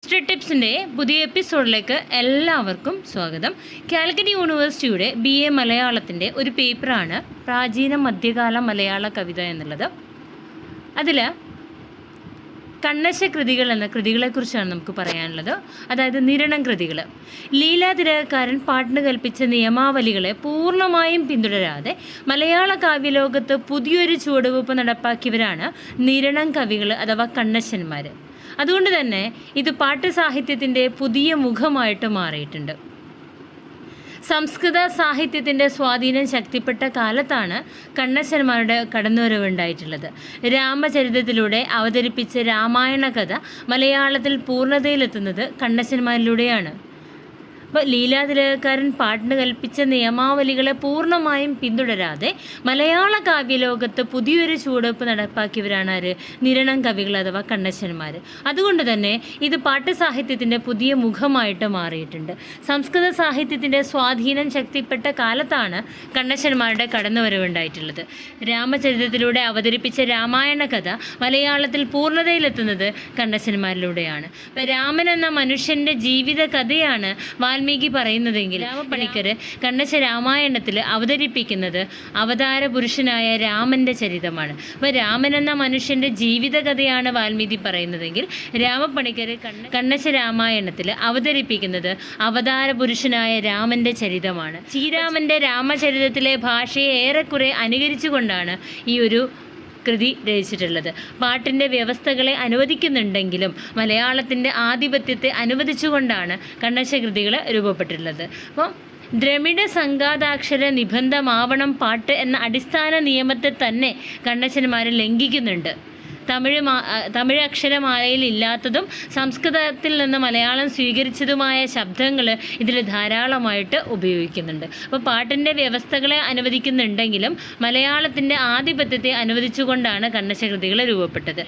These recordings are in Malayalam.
ഹിസ്റ്ററി ടിപ്സിൻ്റെ പുതിയ എപ്പിസോഡിലേക്ക് എല്ലാവർക്കും സ്വാഗതം. കാലിക്കറ്റ് യൂണിവേഴ്സിറ്റിയുടെ BA മലയാളത്തിൻ്റെ ഒരു പേപ്പറാണ് പ്രാചീന മധ്യകാല മലയാള കവിത എന്നുള്ളത്. അതിൽ കണ്ണശ കൃതികൾ എന്ന കൃതികളെക്കുറിച്ചാണ് നമുക്ക് പറയാനുള്ളത്. അതായത് നിരണം കൃതികൾ. ലീലാതിലകക്കാരൻ പാട്ടിന് കൽപ്പിച്ച നിയമാവലികളെ പൂർണ്ണമായും പിന്തുടരാതെ മലയാള കാവ്യലോകത്ത് പുതിയൊരു ചുവടുവെപ്പ് നടപ്പാക്കിയവരാണ് നിരണം കവികൾ അഥവാ കണ്ണശന്മാർ. അതുകൊണ്ട് തന്നെ ഇത് പാട്ടുസാഹിത്യത്തിൻ്റെ പുതിയ മുഖമായിട്ട് മാറിയിട്ടുണ്ട്. സംസ്കൃത സാഹിത്യത്തിൻ്റെ സ്വാധീനം ശക്തിപ്പെട്ട കാലത്താണ് കണ്ണശന്മാരുടെ കടന്നുവരവുണ്ടായിട്ടുള്ളത്. രാമചരിതത്തിലൂടെ അവതരിപ്പിച്ച രാമായണ കഥ മലയാളത്തിൽ പൂർണ്ണതയിലെത്തുന്നത് കണ്ണശന്മാരിലൂടെയാണ്. അപ്പോൾ ലീലാതിലകക്കാരൻ പാട്ടിന് കൽപ്പിച്ച നിയമാവലികളെ പൂർണ്ണമായും പിന്തുടരാതെ മലയാള കാവ്യലോകത്ത് പുതിയൊരു ചുവടുവെപ്പ് നടപ്പാക്കിയവരാണ് ആര്? നിരണം കവികൾ അഥവാ കണ്ണശന്മാർ. അതുകൊണ്ട് തന്നെ ഇത് പാട്ടുസാഹിത്യത്തിൻ്റെ പുതിയ മുഖമായിട്ട് മാറിയിട്ടുണ്ട്. സംസ്കൃത സാഹിത്യത്തിൻ്റെ സ്വാധീനം ശക്തിപ്പെട്ട കാലത്താണ് കണ്ണശന്മാരുടെ കടന്നുവരവുണ്ടായിട്ടുള്ളത്. രാമചരിതത്തിലൂടെ അവതരിപ്പിച്ച രാമായണ കഥ മലയാളത്തിൽ പൂർണ്ണതയിലെത്തുന്നത് കണ്ണശന്മാരിലൂടെയാണ്. രാമൻ എന്ന മനുഷ്യൻ്റെ ജീവിത കഥയാണ് വാൽമീകി പറയുന്നതെങ്കിൽ രാമപ്പണിക്കർ കണ്ണശ രാമായണത്തിൽ അവതരിപ്പിക്കുന്നത് അവതാര പുരുഷനായ രാമൻ്റെ ചരിതമാണ്. അപ്പോൾ രാമൻ എന്ന മനുഷ്യൻ്റെ ജീവിതകഥയാണ് വാൽമീകി പറയുന്നതെങ്കിൽ രാമപ്പണിക്കർ കണ്ണശ രാമായണത്തിൽ അവതരിപ്പിക്കുന്നത് അവതാര പുരുഷനായ രാമൻ്റെ ചരിതമാണ്. ശ്രീരാമൻ്റെ രാമചരിതത്തിലെ ഭാഷയെ ഏറെക്കുറെ അനുകരിച്ചുകൊണ്ടാണ് ഈ ഒരു കൃതി രചിച്ചിട്ടുള്ളത്. പാട്ടിൻ്റെ വ്യവസ്ഥകളെ അനുവദിക്കുന്നുണ്ടെങ്കിലും മലയാളത്തിൻ്റെ ആധിപത്യത്തെ അനുവദിച്ചുകൊണ്ടാണ് കണ്ണശ കൃതികൾ രൂപപ്പെട്ടിട്ടുള്ളത്. അപ്പോൾ ദ്രമിഡ സംഘാതാക്ഷര നിബന്ധമാവണം പാട്ട് എന്ന അടിസ്ഥാന നിയമത്തെ തന്നെ കണ്ണശന്മാർ ലംഘിക്കുന്നുണ്ട്. തമിഴ് അക്ഷരമാലയിൽ ഇല്ലാത്തതും സംസ്കൃതത്തിൽ നിന്ന് മലയാളം സ്വീകരിച്ചതുമായ ശബ്ദങ്ങൾ ഇതിൽ ധാരാളമായിട്ട് ഉപയോഗിക്കുന്നുണ്ട്. അപ്പോൾ പാട്ടിൻ്റെ വ്യവസ്ഥകളെ അനുവദിക്കുന്നുണ്ടെങ്കിലും മലയാളത്തിൻ്റെ ആധിപത്യത്തെ അനുവദിച്ചുകൊണ്ടാണ് കണ്ണശ കൃതികൾ രൂപപ്പെട്ടത്.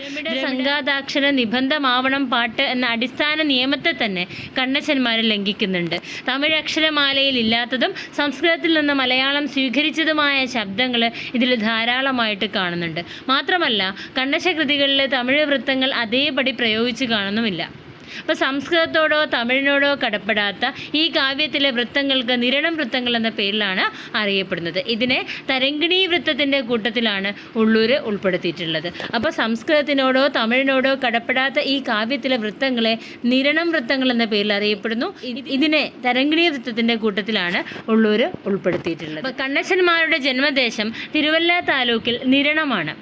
സംഘാതാക്ഷര നിബന്ധമാവണം പാട്ട് എന്ന അടിസ്ഥാന നിയമത്തെ തന്നെ കണ്ണശന്മാർ ലംഘിക്കുന്നുണ്ട്. തമിഴ് അക്ഷരമാലയിൽ ഇല്ലാത്തതും സംസ്കൃതത്തിൽ നിന്ന് മലയാളം സ്വീകരിച്ചതുമായ ശബ്ദങ്ങൾ ഇതിൽ ധാരാളമായിട്ട് കാണുന്നുണ്ട്. മാത്രമല്ല കണ്ണശ കൃതികളിൽ തമിഴ് വൃത്തങ്ങൾ അതേപടി പ്രയോഗിച്ച് കാണുന്നുമില്ല. അപ്പോൾ സംസ്കൃതത്തോടോ തമിഴിനോടോ കടപ്പെടാത്ത ഈ കാവ്യത്തിലെ വൃത്തങ്ങൾക്ക് നിരണം വൃത്തങ്ങൾ എന്ന പേരിലാണ് അറിയപ്പെടുന്നത്. ഇതിനെ തരംഗിണീ വൃത്തത്തിൻ്റെ കൂട്ടത്തിലാണ് ഉള്ളൂർ ഉൾപ്പെടുത്തിയിട്ടുള്ളത്. അപ്പോൾ സംസ്കൃതത്തിനോടോ തമിഴിനോടോ കടപ്പെടാത്ത ഈ കാവ്യത്തിലെ വൃത്തങ്ങളെ നിരണം വൃത്തങ്ങൾ എന്ന പേരിൽ അറിയപ്പെടുന്നു. ഇതിനെ തരംഗിണീ വൃത്തത്തിൻ്റെ കൂട്ടത്തിലാണ് ഉള്ളൂർ ഉൾപ്പെടുത്തിയിട്ടുള്ളത്. അപ്പോൾ കണ്ണശന്മാരുടെ ജന്മദേശം തിരുവല്ല താലൂക്കിൽ നിരണമാണ്.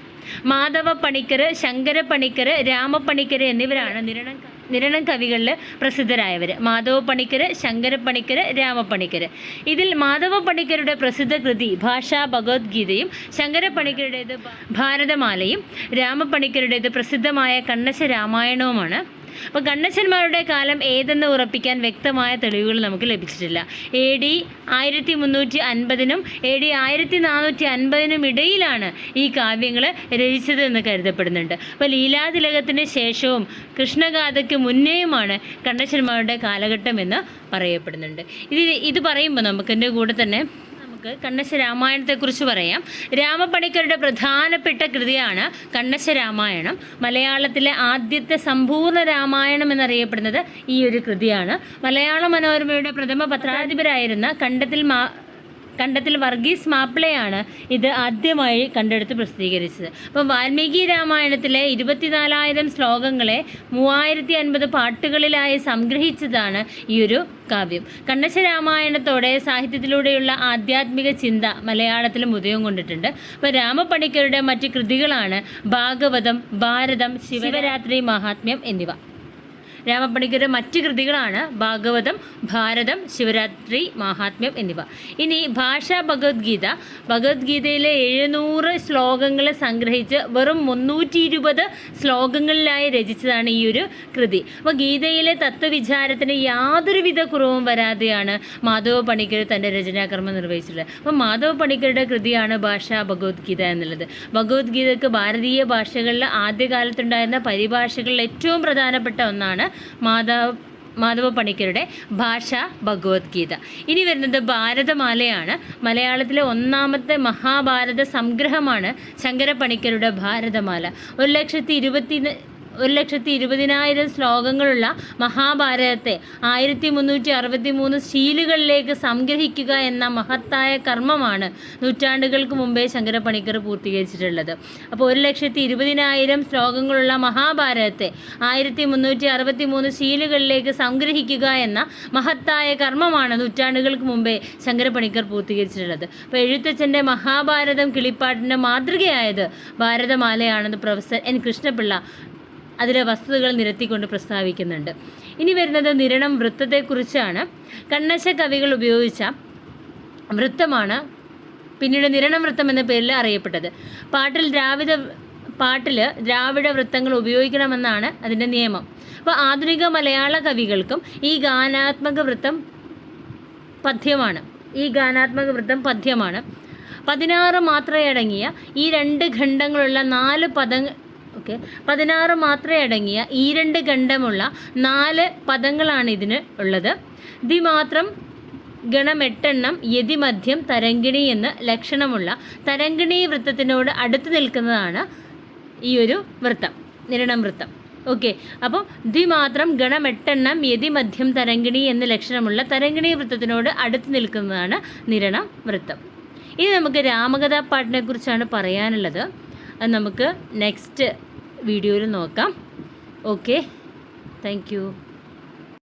മാധവ പണിക്കർ, ശങ്കര പണിക്കർ, രാമപ്പണിക്കർ എന്നിവരാണ് നിരണം കവികളിൽ പ്രസിദ്ധരായവർ. മാധവ പണിക്കർ, ശങ്കര പണിക്കർ, രാമപ്പണിക്കർ. ഇതിൽ മാധവ പണിക്കരുടെ പ്രസിദ്ധ കൃതി ഭാഷാ ഭഗവത്ഗീതയും ശങ്കര പണിക്കരുടേത് ഭാരതമാലയും രാമപ്പണിക്കരുടേത് പ്രസിദ്ധമായ കണ്ണശ രാമായണവുമാണ്. അപ്പോൾ കണ്ണശന്മാരുടെ കാലം ഏതെന്ന് ഉറപ്പിക്കാൻ വ്യക്തമായ തെളിവുകൾ നമുക്ക് ലഭിച്ചിട്ടില്ല. AD 1350 AD 1450 ഇടയിലാണ് ഈ കാവ്യങ്ങൾ രചിച്ചത് എന്ന് കരുതപ്പെടുന്നുണ്ട്. അപ്പോൾ ലീലാതിലകത്തിന് ശേഷവും കൃഷ്ണഗാഥയ്ക്ക് മുന്നേയുമാണ് കണ്ണശന്മാരുടെ കാലഘട്ടം എന്ന് പറയപ്പെടുന്നുണ്ട്. ഇത് പറയുമ്പോൾ നമുക്കെൻ്റെ കൂടെ തന്നെ കണ്ണശ രാമായണത്തെക്കുറിച്ച് പറയാം. രാമപ്പണിക്കരുടെ പ്രധാനപ്പെട്ട കൃതിയാണ് കണ്ണശ രാമായണം. മലയാളത്തിലെ ആദ്യത്തെ സമ്പൂർണ്ണ രാമായണം എന്നറിയപ്പെടുന്നത് ഈ ഒരു കൃതിയാണ്. മലയാള മനോരമയുടെ പ്രഥമ പത്രാധിപരായിരുന്ന കണ്ടത്തിൽ വർഗീസ് മാപ്പിളയാണ് ഇത് ആദ്യമായി കണ്ടെടുത്ത് പ്രസിദ്ധീകരിച്ചത്. അപ്പോൾ വാൽമീകി രാമായണത്തിലെ 24,000 ശ്ലോകങ്ങളെ 3050 പാട്ടുകളിലായി സംഗ്രഹിച്ചതാണ് ഈ ഒരു കാവ്യം. കണ്ണശ രാമായണത്തോടെ സാഹിത്യത്തിലൂടെയുള്ള ആധ്യാത്മിക ചിന്ത മലയാളത്തിലും ഉദയം കൊണ്ടിട്ടുണ്ട്. അപ്പോൾ രാമപ്പണിക്കരുടെ മറ്റ് കൃതികളാണ് ഭാഗവതം, ഭാരതം, ശിവരാത്രി മഹാത്മ്യം എന്നിവ. രാമപ്പണിക്കരുടെ മറ്റ് കൃതികളാണ് ഭാഗവതം, ഭാരതം, ശിവരാത്രി മഹാത്മ്യം എന്നിവ. ഇനി ഭാഷാ ഭഗവത്ഗീതയിലെ 700 ശ്ലോകങ്ങൾ സംഗ്രഹിച്ച് വെറും 320 ശ്ലോകങ്ങളിലായി രചിച്ചതാണ് ഈ ഒരു കൃതി. അപ്പോൾ ഗീതയിലെ തത്വവിചാരത്തിന് യാതൊരുവിധ കുറവും വരാതെയാണ് മാധവ പണിക്കർ തൻ്റെ രചനാകർമ്മം നിർവഹിച്ചിട്ടുള്ളത്. അപ്പോൾ മാധവ പണിക്കരുടെ കൃതിയാണ് ഭാഷാ ഭഗവത്ഗീത എന്നുള്ളത്. ഭഗവത്ഗീതയ്ക്ക് ഭാരതീയ ഭാഷകളിൽ ആദ്യകാലത്തുണ്ടായിരുന്ന പരിഭാഷകളിൽ ഏറ്റവും പ്രധാനപ്പെട്ട ഒന്നാണ് മാധവ പണിക്കരുടെ ഭാഷാ ഭഗവത്ഗീത. ഇനി വരുന്നത് ഭാരതമാലയാണ്. മലയാളത്തിലെ ഒന്നാമത്തെ മഹാഭാരത സംഗ്രഹമാണ് ശങ്കര പണിക്കരുടെ ഭാരതമാല. 1,20,000 1,20,000 ശ്ലോകങ്ങളുള്ള മഹാഭാരതത്തെ 1363 ശീലുകളിലേക്ക് സംഗ്രഹിക്കുക എന്ന മഹത്തായ കർമ്മമാണ് നൂറ്റാണ്ടുകൾക്ക് മുമ്പേ ശങ്കരപ്പണിക്കർ പൂർത്തീകരിച്ചിട്ടുള്ളത്. അപ്പോൾ 1,20,000 ശ്ലോകങ്ങളുള്ള മഹാഭാരതത്തെ 1363 ശീലുകളിലേക്ക് സംഗ്രഹിക്കുക എന്ന മഹത്തായ കർമ്മമാണ് നൂറ്റാണ്ടുകൾക്ക് മുമ്പേ ശങ്കരപ്പണിക്കർ പൂർത്തീകരിച്ചിട്ടുള്ളത്. അപ്പോൾ എഴുത്തച്ഛൻ്റെ മഹാഭാരതം കിളിപ്പാട്ടിൻ്റെ മാതൃകയായത് ഭാരതമാലയാണെന്ന് പ്രൊഫസർ എൻ കൃഷ്ണപിള്ള അതിലെ വസ്തുതകൾ നിരത്തിക്കൊണ്ട് പ്രസ്താവിക്കുന്നുണ്ട്. ഇനി വരുന്നത് നിരണം വൃത്തത്തെക്കുറിച്ചാണ്. കണ്ണശ കവികൾ ഉപയോഗിച്ച വൃത്തമാണ് പിന്നീട് നിരണം വൃത്തം എന്ന പേരിൽ അറിയപ്പെട്ടത്. പാട്ടിൽ ദ്രാവിഡ വൃത്തങ്ങൾ ഉപയോഗിക്കണമെന്നാണ് അതിൻ്റെ നിയമം. അപ്പോൾ ആധുനിക മലയാള കവികൾക്കും ഈ ഗാനാത്മക വൃത്തം പദ്യമാണ്. 16 മാത്രയടങ്ങിയ ഈ 2 ഖണ്ഡങ്ങളുള്ള 16 മാത്രയടങ്ങിയ ഈ 2 ഖണ്ഡമുള്ള 4 പദങ്ങളാണ് ഇതിന് ഉള്ളത്. ദ്വിമാത്രം ഗണം 8 എണ്ണം യതിമധ്യം തരംഗിണി എന്ന് ലക്ഷണമുള്ള തരംഗിണി വൃത്തത്തിനോട് അടുത്ത് നിൽക്കുന്നതാണ് ഈ ഒരു വൃത്തം, നിരണം വൃത്തം. അപ്പോൾ ദ്വിമാത്രം ഗണം 8 എണ്ണം യതിമധ്യം തരംഗിണി എന്ന് ലക്ഷണമുള്ള തരംഗിണി വൃത്തത്തിനോട് അടുത്ത് നിൽക്കുന്നതാണ് നിരണം വൃത്തം. ഇനി നമുക്ക് രാമകഥാപാട്ടിനെ കുറിച്ചാണ് പറയാനുള്ളത്. അത് നമുക്ക് നെക്സ്റ്റ് വീഡിയോയിൽ നോക്കാം. Thank you.